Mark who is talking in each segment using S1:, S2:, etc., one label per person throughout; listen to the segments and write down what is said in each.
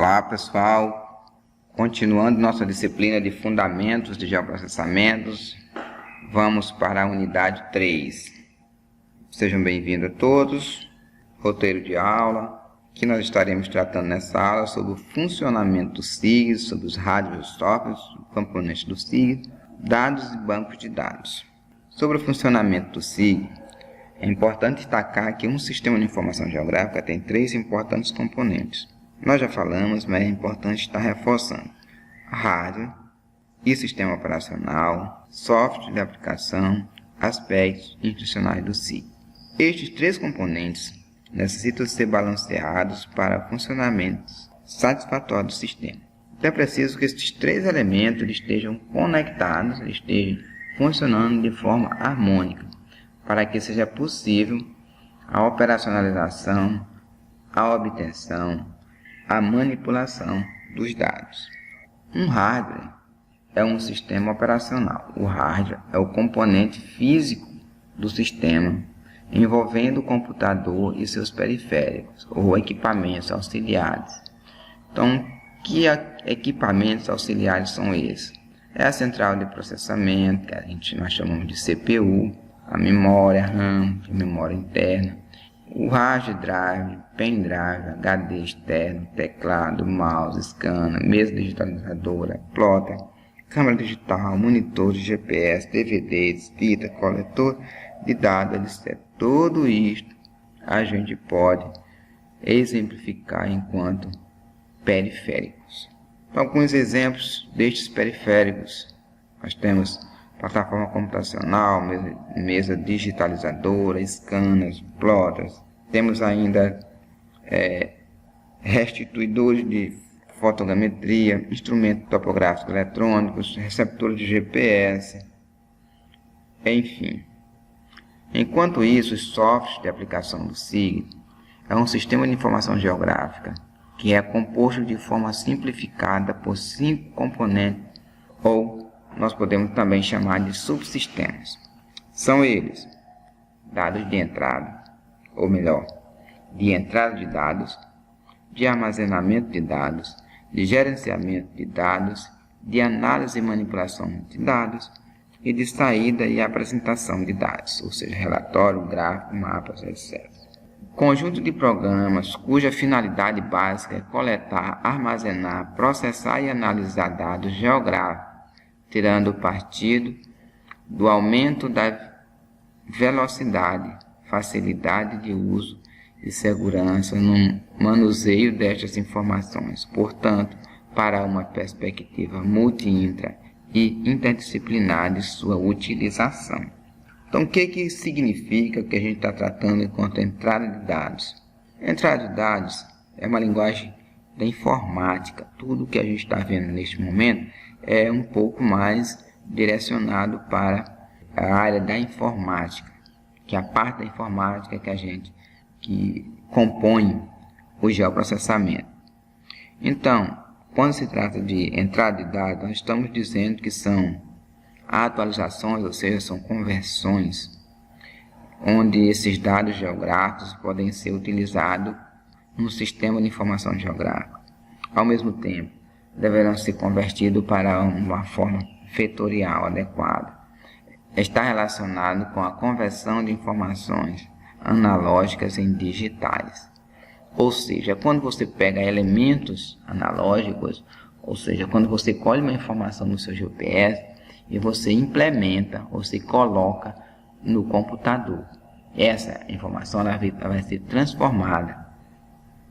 S1: Olá pessoal, continuando nossa disciplina de Fundamentos de Geoprocessamentos, vamos para a unidade 3. Sejam bem-vindos a todos. Roteiro de aula, que nós estaremos tratando nessa aula sobre o funcionamento do SIG, sobre os hardware softwares, componentes do SIG, dados e bancos de dados. Sobre o funcionamento do SIG, é importante destacar que um sistema de informação geográfica tem 3 importantes componentes. Nós já falamos, mas é importante estar reforçando: hardware e sistema operacional, software de aplicação, aspectos institucionais do SIG. Estes 3 componentes necessitam ser balanceados para funcionamento satisfatório do sistema. Então é preciso que estes 3 elementos estejam conectados, estejam funcionando de forma harmônica, para que seja possível a operacionalização, a obtenção, a manipulação dos dados. Um hardware é um sistema operacional. O hardware é o componente físico do sistema, envolvendo o computador e seus periféricos, ou equipamentos auxiliares. Então, que equipamentos auxiliares são esses? É a central de processamento, que nós chamamos de CPU, a memória RAM, a memória interna, o hard drive, pendrive, HD externo, teclado, mouse, scanner, mesa digitalizadora, plotter, câmera digital, monitor de GPS, DVDs, fita, coletor de dados, etc. Tudo isto a gente pode exemplificar enquanto periféricos. Alguns exemplos destes periféricos: nós temos plataforma computacional, mesa digitalizadora, scanners, plotters. Temos ainda restituidores de fotogrametria, instrumentos topográficos eletrônicos, receptores de GPS, enfim. Enquanto isso, os softwares de aplicação do SIG é um sistema de informação geográfica que é composto de forma simplificada por 5 componentes, ou nós podemos também chamar de subsistemas. São eles: dados de entrada, ou melhor, de entrada de dados, de armazenamento de dados, de gerenciamento de dados, de análise e manipulação de dados, e de saída e apresentação de dados, ou seja, relatório, gráfico, mapas, etc. Conjunto de programas cuja finalidade básica é coletar, armazenar, processar e analisar dados geográficos, tirando partido do aumento da velocidade, facilidade de uso e segurança no manuseio destas informações, portanto, para uma perspectiva multi-intra e interdisciplinar de sua utilização. Então, o que significa que a gente está tratando enquanto entrada de dados? Entrada de dados é uma linguagem da informática. Tudo que a gente está vendo neste momento é um pouco mais direcionado para a área da informática, que é a parte da informática que compõe o geoprocessamento. Então, quando se trata de entrada de dados, nós estamos dizendo que são atualizações, ou seja, são conversões, onde esses dados geográficos podem ser utilizados no sistema de informação geográfica. Ao mesmo tempo, deverão ser convertidos para uma forma vetorial adequada. Está relacionado com a conversão de informações analógicas em digitais. Ou seja, quando você pega elementos analógicos, ou seja, quando você colhe uma informação no seu GPS e você implementa ou se coloca no computador, essa informação ela vai ser transformada.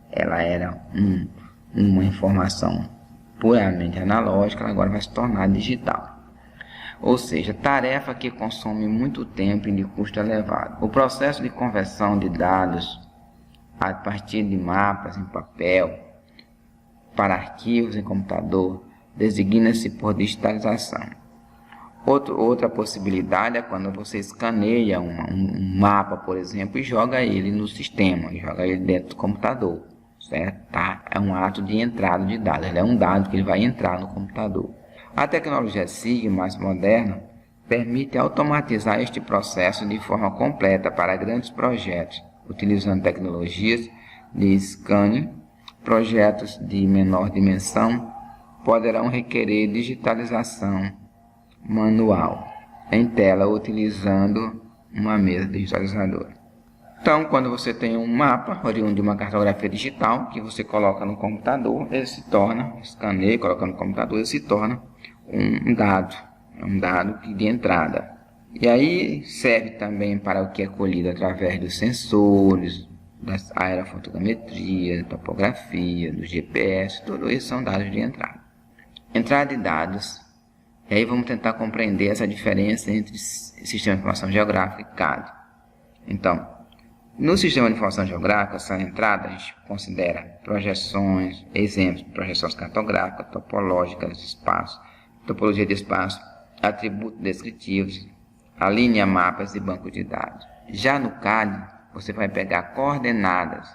S1: Ela era uma informação puramente analógica, ela agora vai se tornar digital. Ou seja, tarefa que consome muito tempo e de custo elevado. O processo de conversão de dados a partir de mapas em papel para arquivos em computador designa-se por digitalização. Outra possibilidade é quando você escaneia um mapa, por exemplo, e joga ele no sistema, joga ele dentro do computador, certo? É um ato de entrada de dados, ele é um dado que ele vai entrar no computador. A tecnologia SIG mais moderna permite automatizar este processo de forma completa para grandes projetos, utilizando tecnologias de scanning projetos de menor dimensão poderão requerer digitalização manual em tela utilizando uma mesa digitalizadora. Então, quando você tem um mapa oriundo de uma cartografia digital que você coloca no computador, ele se torna, escaneia, coloca no computador, ele se torna um dado de entrada. E aí serve também para o que é colhido através dos sensores, da aerofotogrametria, da topografia, do GPS, tudo isso são dados de entrada. Entrada de dados, e aí vamos tentar compreender essa diferença entre sistema de informação geográfica e CAD. Então, no sistema de informação geográfica, essa entrada a gente considera projeções, exemplos, projeções cartográficas, topológicas de espaço, topologia de espaço, atributos descritivos, a linha, mapas e banco de dados. Já no CAD, você vai pegar coordenadas,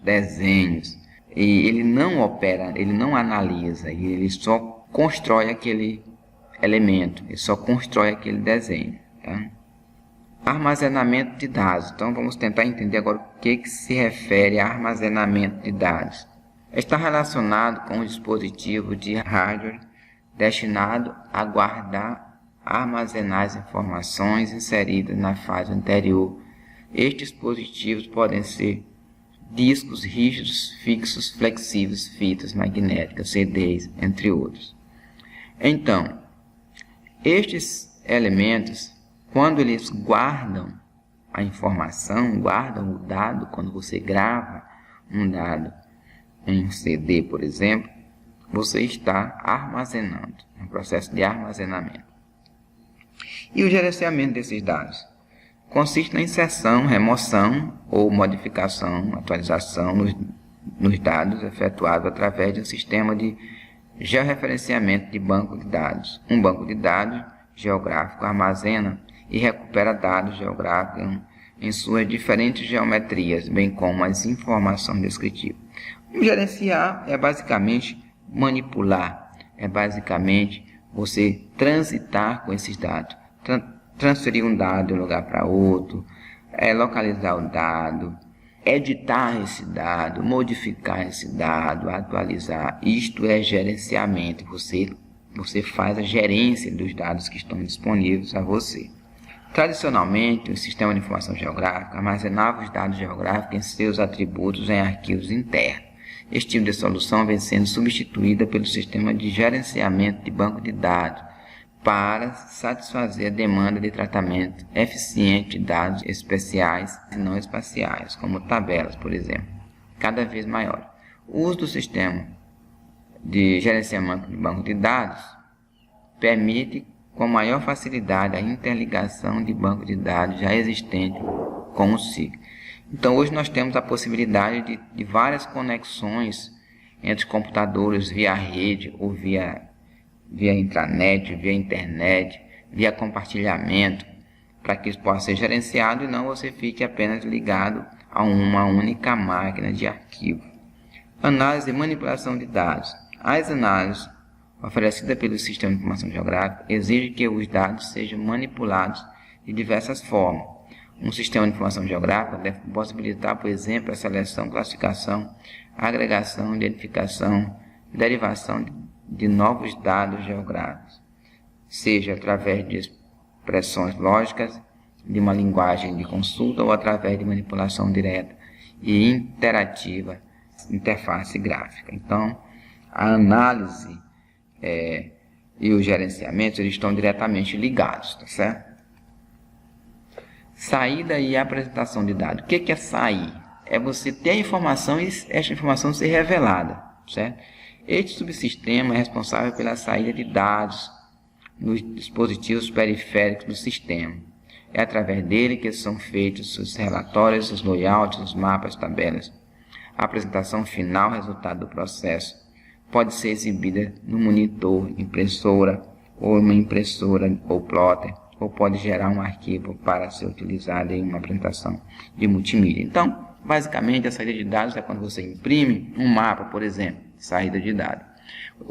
S1: desenhos, e ele não opera, ele não analisa, ele só constrói aquele elemento, ele só constrói aquele desenho. Tá? Armazenamento de dados. Então vamos tentar entender agora o que se refere a armazenamento de dados. Está relacionado com o dispositivo de hardware destinado a guardar, armazenar as informações inseridas na fase anterior. Estes dispositivos podem ser discos rígidos, fixos, flexíveis, fitas magnéticas, CDs, entre outros. Então, estes elementos, quando eles guardam a informação, guardam o dado, quando você grava um dado em um CD, por exemplo, você está armazenando, um processo de armazenamento. E o gerenciamento desses dados consiste na inserção, remoção ou modificação, atualização nos dados efetuado através de um sistema de georreferenciamento de banco de dados. Um banco de dados geográfico armazena e recupera dados geográficos em suas diferentes geometrias, bem como as informações descritivas. Gerenciar é basicamente manipular, é basicamente você transitar com esses dados, transferir um dado de um lugar para outro, localizar o dado, editar esse dado, modificar esse dado, atualizar. Isto é gerenciamento, você faz a gerência dos dados que estão disponíveis a você. Tradicionalmente, o sistema de informação geográfica armazenava os dados geográficos em seus atributos em arquivos internos. Este tipo de solução vem sendo substituída pelo sistema de gerenciamento de banco de dados para satisfazer a demanda de tratamento eficiente de dados especiais e não espaciais, como tabelas, por exemplo, cada vez maior. O uso do sistema de gerenciamento de banco de dados permite com maior facilidade a interligação de banco de dados já existente com o SIG. Então hoje nós temos a possibilidade de várias conexões entre computadores via rede ou via intranet, via internet, via compartilhamento, para que isso possa ser gerenciado e não você fique apenas ligado a uma única máquina de arquivo. Análise e manipulação de dados. As análises oferecidas pelo Sistema de Informação Geográfica exigem que os dados sejam manipulados de diversas formas. Um sistema de informação geográfica deve possibilitar, por exemplo, a seleção, classificação, agregação, identificação, derivação de novos dados geográficos, seja através de expressões lógicas, de uma linguagem de consulta ou através de manipulação direta e interativa, interface gráfica. Então, a análise e o gerenciamento eles estão diretamente ligados, tá certo? Saída e apresentação de dados. O que é sair? É você ter a informação e esta informação ser revelada, certo? Este subsistema é responsável pela saída de dados nos dispositivos periféricos do sistema. É através dele que são feitos os relatórios, os layouts, os mapas, tabelas. A apresentação final, resultado do processo, pode ser exibida no monitor, impressora, ou uma impressora ou plotter, ou pode gerar um arquivo para ser utilizado em uma apresentação de multimídia. Então, basicamente, a saída de dados é quando você imprime um mapa, por exemplo, saída de dados.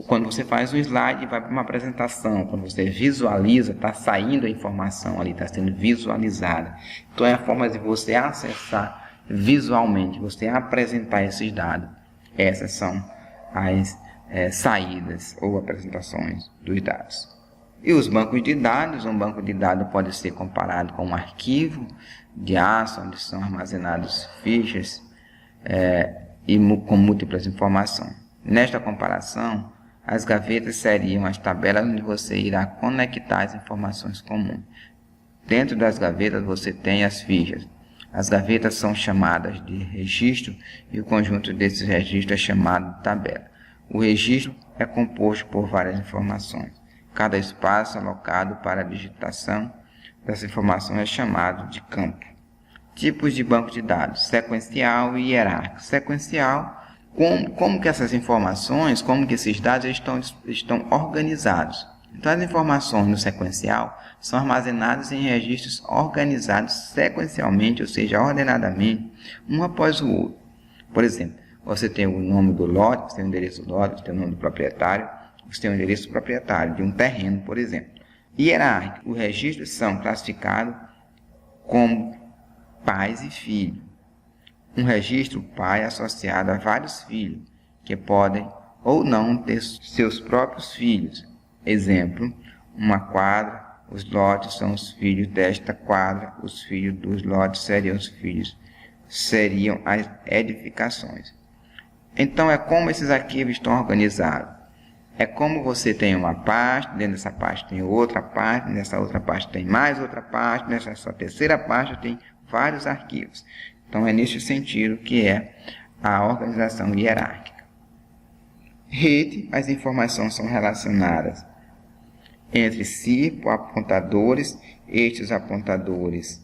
S1: Quando você faz um slide, vai para uma apresentação. Quando você visualiza, está saindo a informação ali, está sendo visualizada. Então, é a forma de você acessar visualmente, você apresentar esses dados. Essas são as saídas ou apresentações dos dados. E os bancos de dados, um banco de dados pode ser comparado com um arquivo de aço, onde são armazenados fichas com múltiplas informações. Nesta comparação, as gavetas seriam as tabelas onde você irá conectar as informações comuns. Dentro das gavetas você tem as fichas. As gavetas são chamadas de registro e o conjunto desses registros é chamado de tabela. O registro é composto por várias informações. Cada espaço alocado para a digitação dessa informação é chamado de campo. Tipos de banco de dados: sequencial e hierárquico. Sequencial, como que essas informações, como que esses dados estão organizados. Então, as informações no sequencial são armazenadas em registros organizados sequencialmente, ou seja, ordenadamente, um após o outro. Por exemplo, você tem o nome do lote, você tem o endereço do lote, você tem o nome do proprietário, você tem o endereço do proprietário de um terreno, por exemplo. Hierárquico, os registros são classificados como pais e filhos. Um registro pai associado a vários filhos, que podem ou não ter seus próprios filhos. Exemplo, uma quadra, os lotes são os filhos desta quadra, os filhos dos lotes seriam as edificações. Então, é como esses arquivos estão organizados. É como você tem uma pasta, dentro dessa pasta tem outra pasta, nessa outra pasta tem mais outra pasta, nessa sua terceira pasta tem vários arquivos. Então, é nesse sentido que é a organização hierárquica. Rede, as informações são relacionadas entre si por apontadores. Estes apontadores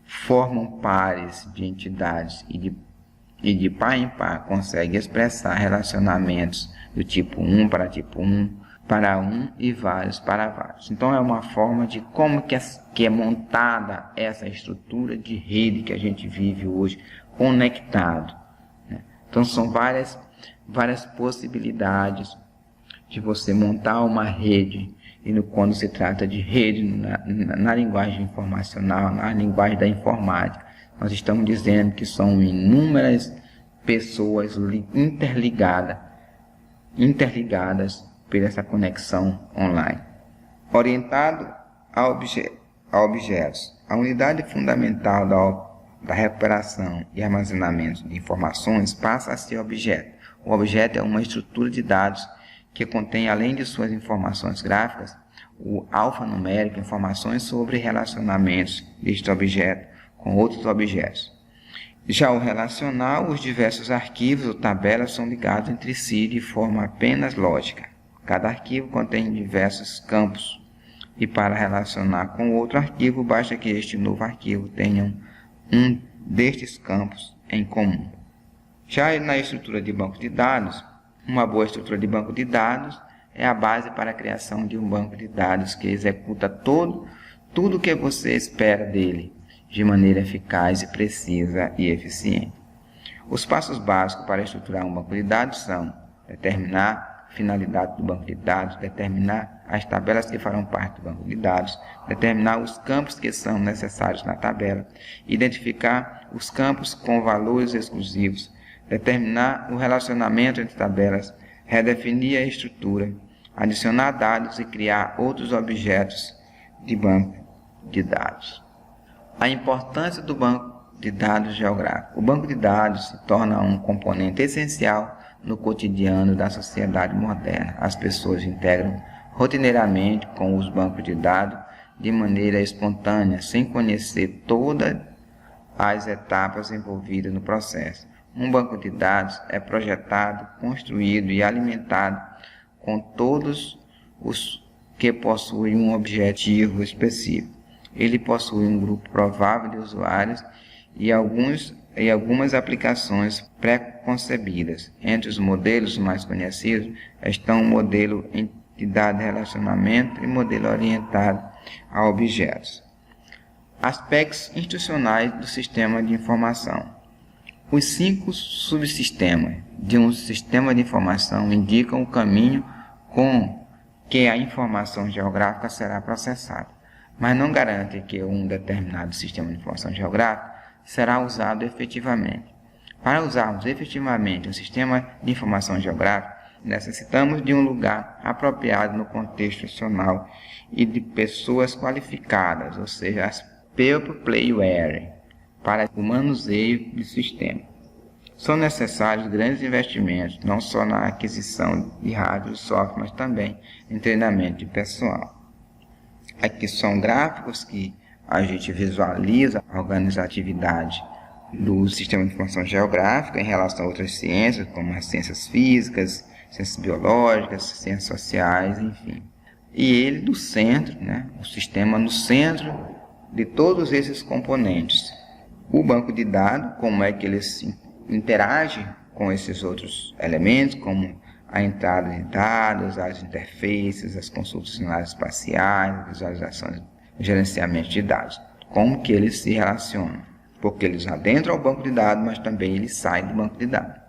S1: formam pares de entidades e de par em par conseguem expressar relacionamentos do tipo 1 para tipo 1, para 1 e vários para vários. Então, é uma forma de como que é montada essa estrutura de rede que a gente vive hoje, conectado, né? Então, são várias possibilidades de você montar uma rede, e quando se trata de rede na linguagem informacional, na linguagem da informática, nós estamos dizendo que são inúmeras pessoas interligadas por essa conexão online. Orientado a objetos. A unidade fundamental da recuperação e armazenamento de informações passa a ser objeto. O objeto é uma estrutura de dados que contém, além de suas informações gráficas, o alfanumérico, informações sobre relacionamentos deste objeto com outros objetos. Já o relacional, os diversos arquivos ou tabelas são ligados entre si de forma apenas lógica. Cada arquivo contém diversos campos e para relacionar com outro arquivo, basta que este novo arquivo tenha um destes campos em comum. Já na estrutura de banco de dados, uma boa estrutura de banco de dados é a base para a criação de um banco de dados que executa tudo o que você espera dele, de maneira eficaz e precisa e eficiente. Os passos básicos para estruturar um banco de dados são determinar a finalidade do banco de dados, determinar as tabelas que farão parte do banco de dados, determinar os campos que são necessários na tabela, identificar os campos com valores exclusivos, determinar o relacionamento entre tabelas, redefinir a estrutura, adicionar dados e criar outros objetos de banco de dados. A importância do banco de dados geográfico. O banco de dados se torna um componente essencial no cotidiano da sociedade moderna. As pessoas integram rotineiramente com os bancos de dados de maneira espontânea, sem conhecer todas as etapas envolvidas no processo. Um banco de dados é projetado, construído e alimentado com todos os que possuem um objetivo específico. Ele possui um grupo provável de usuários e algumas aplicações pré-concebidas. Entre os modelos mais conhecidos estão o modelo entidade de relacionamento e modelo orientado a objetos. Aspectos institucionais do sistema de informação. Os 5 subsistemas de um sistema de informação indicam o caminho com que a informação geográfica será processada, mas não garante que um determinado sistema de informação geográfica será usado efetivamente. Para usarmos efetivamente um sistema de informação geográfica, necessitamos de um lugar apropriado no contexto nacional e de pessoas qualificadas, ou seja, as people playware, para o manuseio do sistema. São necessários grandes investimentos, não só na aquisição de hardware e software, mas também em treinamento de pessoal. Aqui são gráficos que a gente visualiza a organizatividade do sistema de informação geográfica em relação a outras ciências, como as ciências físicas, ciências biológicas, ciências sociais, enfim. E ele do centro, o sistema no centro de todos esses componentes. O banco de dados, como é que ele interage com esses outros elementos, como a entrada de dados, as interfaces, as consultas espaciais, visualizações, gerenciamento de dados. Como que eles se relacionam. Porque eles adentram ao banco de dados, mas também eles saem do banco de dados.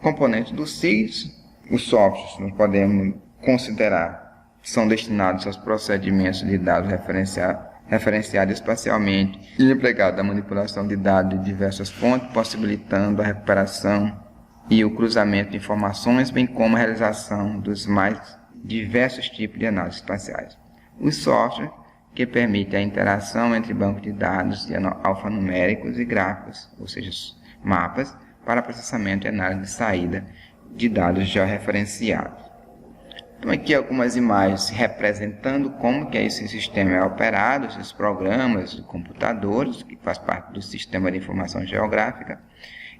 S1: Componentes do SIGS, os softwares, nós podemos considerar que são destinados aos procedimentos de dados referenciados espacialmente e empregados na manipulação de dados de diversas fontes, possibilitando a recuperação e o cruzamento de informações, bem como a realização dos mais diversos tipos de análises espaciais. Os softwares, que permite a interação entre bancos de dados alfanuméricos e gráficos, ou seja, mapas, para processamento e análise de saída de dados georreferenciados. Então aqui algumas imagens representando como que esse sistema é operado, esses programas de computadores, que faz parte do sistema de informação geográfica.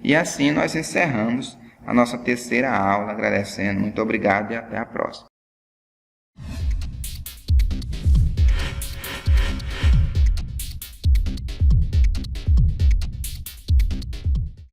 S1: E assim nós encerramos a nossa terceira aula, agradecendo. Muito obrigado e até a próxima.